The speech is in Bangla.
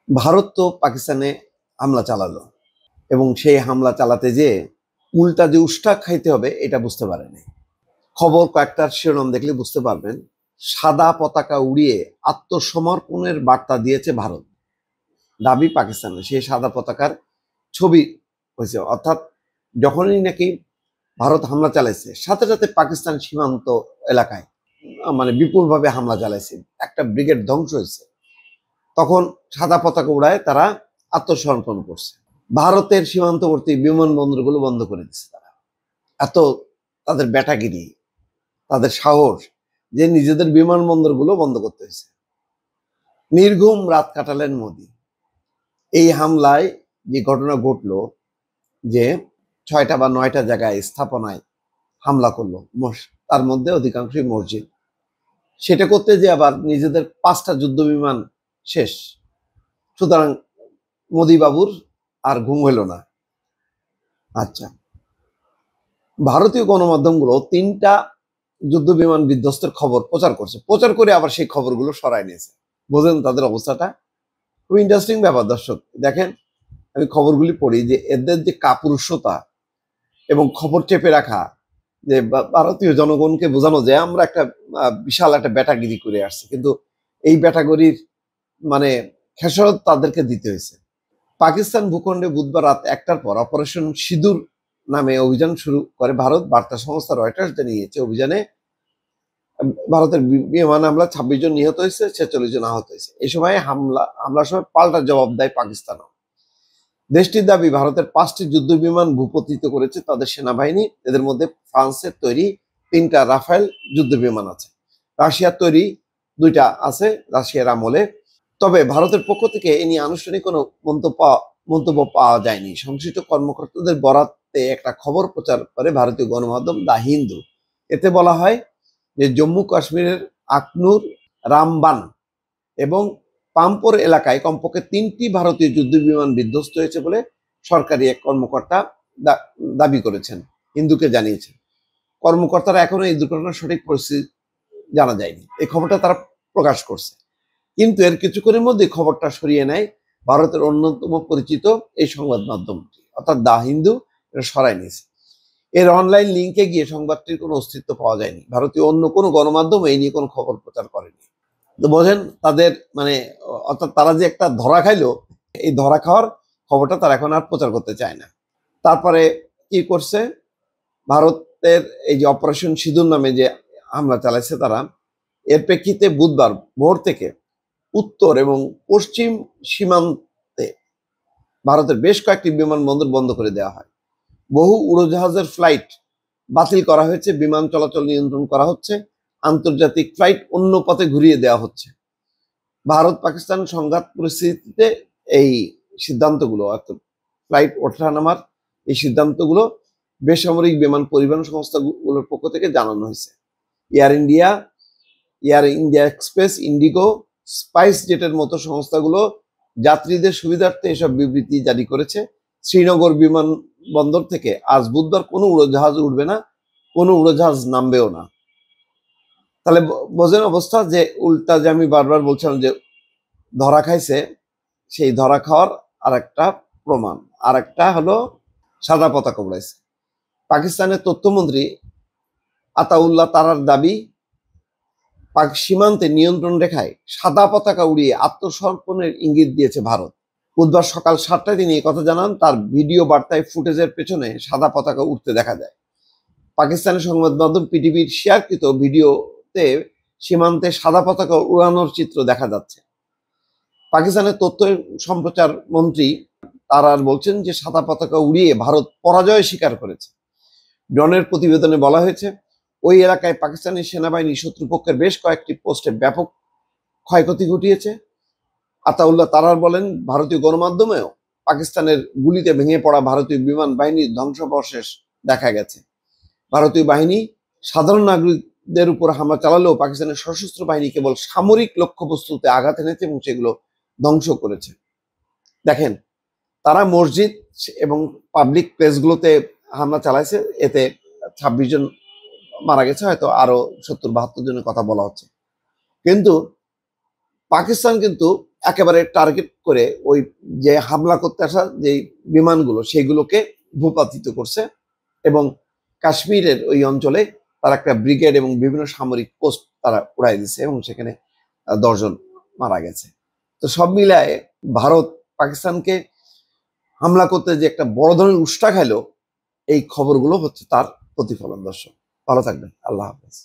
ভারত তো পাকিস্তানে হামলা চালালো এবং সেই হামলা চালাতে যে উল্টা যে উষ্টা খাইতে হবে এটা বুঝতে পারেনি। খবর কয়েকটার শিরোনাম দেখলে বুঝতে পারবেন। সাদা পতাকা উড়িয়ে আত্মসমর্পণের বার্তা দিয়েছে ভারত, দাবি পাকিস্তানের। সেই সাদা পতাকার ছবি হয়েছে, অর্থাৎ যখনই নাকি ভারত হামলা চালাইছে সাথে সাথে পাকিস্তান সীমান্ত এলাকায় মানে বিপুলভাবে হামলা চালাইছে, একটা ব্রিগেড ধ্বংস হয়েছে, তখন সাদা পতাকা উড়ায় তারা আত্মসমর্পণ করছে। ভারতের সীমান্তবর্তী বিমানবন্দরগুলো বন্ধ করে দিচ্ছে তারা। এত তাদের ব্যাটাগিরি, তাদের সাহস যে নিজেদের বিমানবন্দরগুলো বন্ধ করতে হয়েছে। নির্ঘুম রাত কাটালেন মোদি। এই হামলায় যে ঘটনা ঘটলো, যে 6টা বা 9টা জায়গায় স্থাপনায় হামলা করলো, তার মধ্যে অধিকাংশই মসজিদ। সেটা করতে যে আবার নিজেদের 5টা যুদ্ধ বিমান শেষ। সুতরাং মোদি বাবুর আর ঘুম হইল না। আচ্ছা, ভারতীয় গণমাধ্যমগুলো 3টা যুদ্ধ বিমান বিধ্বস্তের খবর প্রচার করছে, প্রচার করে আবার সেই খবরগুলো সরাই নিয়েছে। বোঝেন তাদের অবস্থাটা? খুব ইন্টারেস্টিং ব্যাপার দর্শক। দেখেন, আমি খবরগুলি পড়ি যে এদের যে কাপুরুষতা এবং খবর চেপে রাখা, যে ভারতীয় জনগণকে বোঝানো যায় আমরা একটা বিশাল একটা ব্যাটাগিরি করে আসছে, কিন্তু এই ব্যাটাগরির মানে খেসারত তাদেরকে দিতে হয়েছে। পাকিস্তান ভূখণ্ডে বুধবার রাত 1টার পর অপারেশন সিঁদুর নামে অভিযান শুরু করে ভারত। বার্তা সংস্থা রয়টার্স জানিয়েছে, অভিযানে ভারতের বিমান হামলা 26 জন নিহত হয়েছে, 46 জন আহত হয়েছে। এই সময় হামলার সময় পাল্টা জবাব দেয় পাকিস্তানও। দেশটির দাবি ভারতের 5টি যুদ্ধ বিমান ভূপতিত করেছে তাদের সেনাবাহিনী। এদের মধ্যে ফ্রান্সের তৈরি 3টা রাফায়েল যুদ্ধ বিমান আছে, রাশিয়ার তৈরি 2টা আছে রাশিয়ার আমলে। তবে ভারতের পক্ষ থেকে এ নিয়ে আনুষ্ঠানিক কোনো মন্তব্য পাওয়া যায়নি। সংশ্লিষ্ট কর্মকর্তাদের বরাতে একটা খবর প্রচার করে ভারতীয় গণমাধ্যম দা হিন্দু। এতে বলা হয় যে জম্মু কাশ্মীরের আখনুর, রামবান এবং পাম্পোর এলাকায় কমপক্ষে 3টি ভারতীয় যুদ্ধ বিমান বিধ্বস্ত হয়েছে বলে সরকারি এক কর্মকর্তা দাবি করেছেন, হিন্দুকে জানিয়েছেন। কর্মকর্তারা এখনো এই দুর্ঘটনার সঠিক পরিস্থিতি জানা যায়নি, এই খবরটা তারা প্রকাশ করছে। কিন্তু এর কিছুক্ষণের মধ্যে খবরটা সরিয়ে নেয় ভারতের অন্যতম পরিচিত এই সংবাদ মাধ্যমটি, অর্থাৎ দা হিন্দু। এটা সরাই নিয়েছে। এর অনলাইন লিঙ্কে গিয়ে সংবাদটির কোনো অস্তিত্ব পাওয়া যায়নি। ভারতীয় অন্য কোনো গণমাধ্যম এই নিয়ে কোনো খবর প্রচার করেনি। তো বোঝেন তাদের মানে, অর্থাৎ তারা যে একটা ধরা খাইলো, এই ধরা খাওয়ার খবরটা তারা এখন আর প্রচার করতে চায় না। তারপরে কি করছে, ভারতের এই যে অপারেশন সিঁদুর নামে যে হামলা চালাইছে তারা, এর প্রেক্ষিতে বুধবার ভোর থেকে উত্তর এবং পশ্চিম সীমান্তে ভারতের বেশ কয়েকটি বিমানবন্দর বন্ধ করে দেওয়া হয়। বহু উড়োজাহাজের ফ্লাইট বাতিল করা হয়েছে, বিমান চলাচল নিয়ন্ত্রণ করা হচ্ছে, আন্তর্জাতিক ফ্লাইট অন্য পথে ঘুরিয়ে দেওয়া হচ্ছে। ভারত পাকিস্তান সংঘাত পরিস্থিতিতে এই সিদ্ধান্তগুলো, অর্থাৎ ফ্লাইট ওঠানামার এই সিদ্ধান্তগুলো বেসামরিক বিমান পরিবহন সংস্থাগুলোর পক্ষ থেকে জানানো হয়েছে। Air India Express, IndiGo, Spice জেটের মতো সংস্থাগুলো যাত্রীদের সুবিধার্থে এসব বিবৃতি জারি করেছে। শ্রীনগর বিমানবন্দর থেকে আজ বুধবার কোনো উড়োজাহাজ উঠবে না, কোনো উড়োজাহাজ নামবেও না। তাহলে বোঝেন অবস্থা, যে উল্টা যে আমি বারবার বলছিলাম যে ধরা খাইছে, সেই ধরা খাওয়ার আরেকটা প্রমাণ। আরেকটা হলো সাদা পতাকা উড়াইছে। পাকিস্তানের তথ্যমন্ত্রী আতাউল্লাহ তারার দাবি, পাক সীমান্তে নিয়ন্ত্রণ রেখায় সাদা পতাকা উড়িয়ে আত্মসমর্পণের ইঙ্গিত দিয়েছে ভারত। বুধবার সকাল 7টায় তিনি কথা জানান। তার ভিডিও বার্তায় ফুটেজের পেছনে সাদা পতাকা উঠতে দেখা যায়। পাকিস্তানের সংবাদ মাধ্যম পিটিভির শেয়ারকৃত ভিডিওতে সীমান্তে সাদা পতাকা উড়ানোর চিত্র দেখা যাচ্ছে। পাকিস্তানের তথ্য সম্প্রচার মন্ত্রী তারার বলছেন যে সাদা পতাকা উড়িয়ে ভারত পরাজয় স্বীকার করেছে। ডনের প্রতিবেদনে বলা হয়েছে, ওই এলাকায় পাকিস্তানি সেনাবাহিনী শত্রুপক্ষের বেশ কয়েকটি পোস্টে ব্যাপক ক্ষয়ক্ষতি ঘটিয়েছে। আতাউল্লাহ তারার বলেন, ভারতীয় গণমাধ্যমেও পাকিস্তানের গুলিতে ভেঙে পড়া ভারতীয় বিমান বাহিনীর ধ্বংসাবশেষ দেখা গেছে। ভারতীয় বাহিনী সাধারণ নাগরিকদের উপর হামলা চালালেও পাকিস্তানের সশস্ত্র বাহিনী কেবল সামরিক লক্ষ্যবস্তুতে আঘাত এনেছে এবং সেগুলো ধ্বংস করেছে। দেখেন, তারা মসজিদ এবং পাবলিক প্লেসগুলোতে হামলা চালাইছে, এতে 26 জন মারা গেছে, হয়তো আরো 70-72 জনের কথা বলা হচ্ছে। কিন্তু পাকিস্তান কিন্তু একেবারে টার্গেট করে ওই যে হামলা করতে আসা যে বিমানগুলো সেইগুলোকে ভূপাতিত করছে, এবং কাশ্মীরের ওই অঞ্চলে তারা একটা ব্রিগেড এবং বিভিন্ন সামরিক পোস্ট তারা উড়াই দিচ্ছে, এবং সেখানে 10 জন মারা গেছে। তো সব মিলায় ভারত পাকিস্তানকে হামলা করতে যে একটা বড় ধরনের উষ্টা খাইলো, এই খবরগুলো হচ্ছে তার প্রতিফলন। দর্শক ভালো থাকবেন, আল্লাহ হাফেজ।